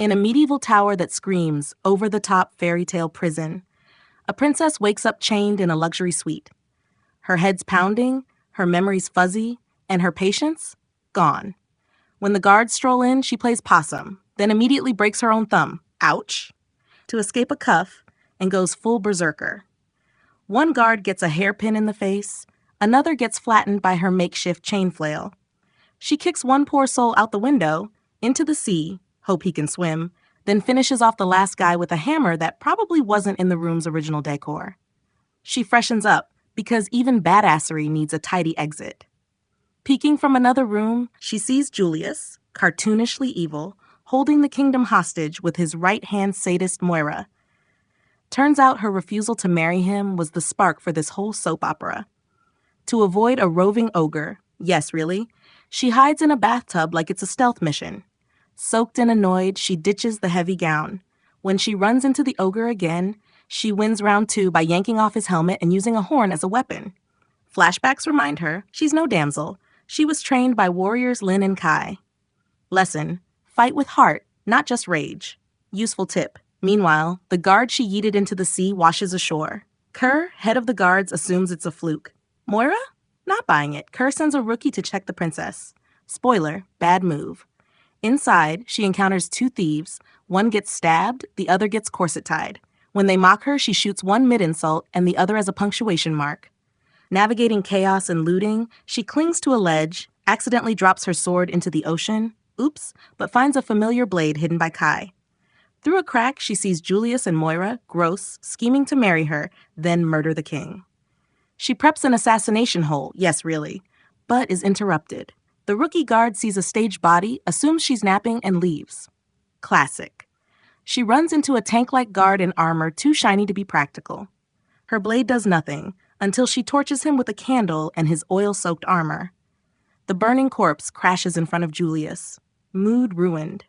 In a medieval tower that screams, over-the-top fairy tale prison, a princess wakes up chained in a luxury suite. Her head's pounding, her memories fuzzy, and her patience gone. When the guards stroll in, she plays possum, then immediately breaks her own thumb, ouch, to escape a cuff, and goes full berserker. One guard gets a hairpin in the face, another gets flattened by her makeshift chain flail. She kicks one poor soul out the window, into the sea, hope he can swim, then finishes off the last guy with a hammer that probably wasn't in the room's original decor. She freshens up, because even badassery needs a tidy exit. Peeking from another room, she sees Julius, cartoonishly evil, holding the kingdom hostage with his right-hand sadist Moira. Turns out her refusal to marry him was the spark for this whole soap opera. To avoid a roving ogre, yes, really, she hides in a bathtub like it's a stealth mission. Soaked and annoyed, she ditches the heavy gown. When she runs into the ogre again, she wins round 2 by yanking off his helmet and using a horn as a weapon. Flashbacks remind her she's no damsel. She was trained by warriors Lin and Kai. Lesson: fight with heart, not just rage. Useful tip. Meanwhile, the guard she yeeted into the sea washes ashore. Kerr, head of the guards, assumes it's a fluke. Moira? Not buying it. Kerr sends a rookie to check the princess. Spoiler, bad move. Inside, she encounters 2 thieves. One gets stabbed, the other gets corset tied. When they mock her, she shoots one mid-insult and the other as a punctuation mark. Navigating chaos and looting, she clings to a ledge, accidentally drops her sword into the ocean, oops, but finds a familiar blade hidden by Kai. Through a crack, she sees Julius and Moira, gross, scheming to marry her, then murder the king. She preps an assassination hole, yes, really, but is interrupted. The rookie guard sees a staged body, assumes she's napping, and leaves. Classic. She runs into a tank-like guard in armor too shiny to be practical. Her blade does nothing, until she torches him with a candle and his oil-soaked armor. The burning corpse crashes in front of Julius. Mood ruined.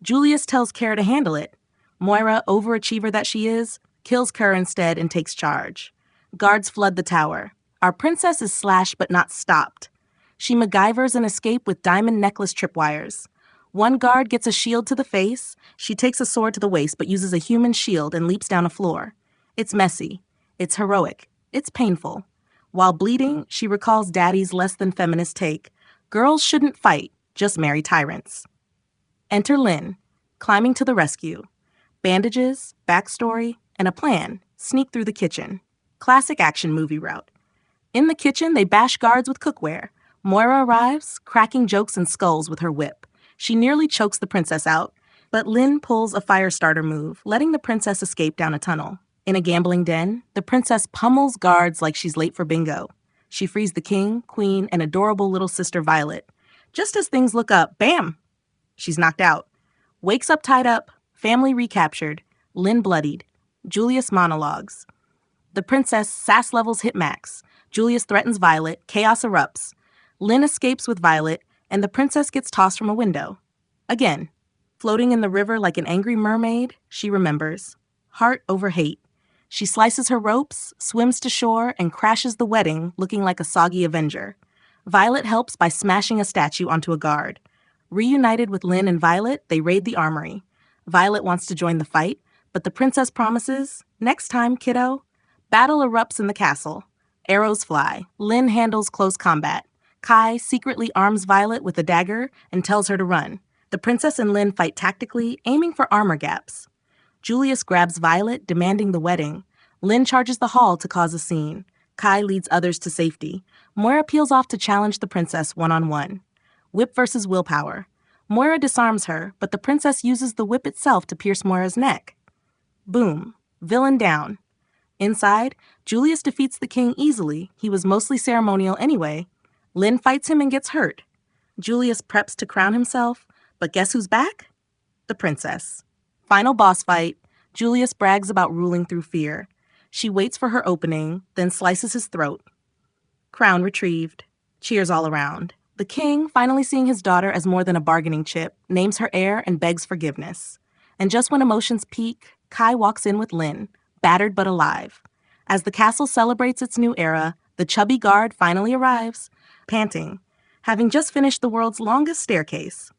Julius tells Kerr to handle it. Moira, overachiever that she is, kills Kerr instead and takes charge. Guards flood the tower. Our princess is slashed but not stopped. She MacGyvers an escape with diamond necklace tripwires. One guard gets a shield to the face. She takes a sword to the waist but uses a human shield and leaps down a floor. It's messy. It's heroic. It's painful. While bleeding, she recalls Daddy's less-than-feminist take. Girls shouldn't fight, just marry tyrants. Enter Lin, climbing to the rescue. Bandages, backstory, and a plan sneak through the kitchen. Classic action movie route. In the kitchen, they bash guards with cookware. Moira arrives, cracking jokes and skulls with her whip. She nearly chokes the princess out, but Lin pulls a fire starter move, letting the princess escape down a tunnel. In a gambling den, the princess pummels guards like she's late for bingo. She frees the king, queen, and adorable little sister Violet. Just as things look up, bam! She's knocked out. Wakes up tied up, family recaptured, Lin bloodied. Julius monologues. The princess sass levels hit max. Julius threatens Violet, chaos erupts. Lin escapes with Violet, and the princess gets tossed from a window. Again, floating in the river like an angry mermaid, she remembers. Heart over hate. She slices her ropes, swims to shore, and crashes the wedding looking like a soggy Avenger. Violet helps by smashing a statue onto a guard. Reunited with Lin and Violet, they raid the armory. Violet wants to join the fight, but the princess promises, next time, kiddo. Battle erupts in the castle. Arrows fly. Lin handles close combat. Kai secretly arms Violet with a dagger and tells her to run. The princess and Lin fight tactically, aiming for armor gaps. Julius grabs Violet, demanding the wedding. Lin charges the hall to cause a scene. Kai leads others to safety. Moira peels off to challenge the princess one-on-one. Whip versus willpower. Moira disarms her, but the princess uses the whip itself to pierce Moira's neck. Boom. Villain down. Inside, Julius defeats the king easily. He was mostly ceremonial anyway. Lin fights him and gets hurt. Julius preps to crown himself, but guess who's back? The princess. Final boss fight. Julius brags about ruling through fear. She waits for her opening, then slices his throat. Crown retrieved. Cheers all around. The king, finally seeing his daughter as more than a bargaining chip, names her heir and begs forgiveness. And just when emotions peak, Kai walks in with Lin, battered but alive. As the castle celebrates its new era, the chubby guard finally arrives, panting, having just finished the world's longest staircase.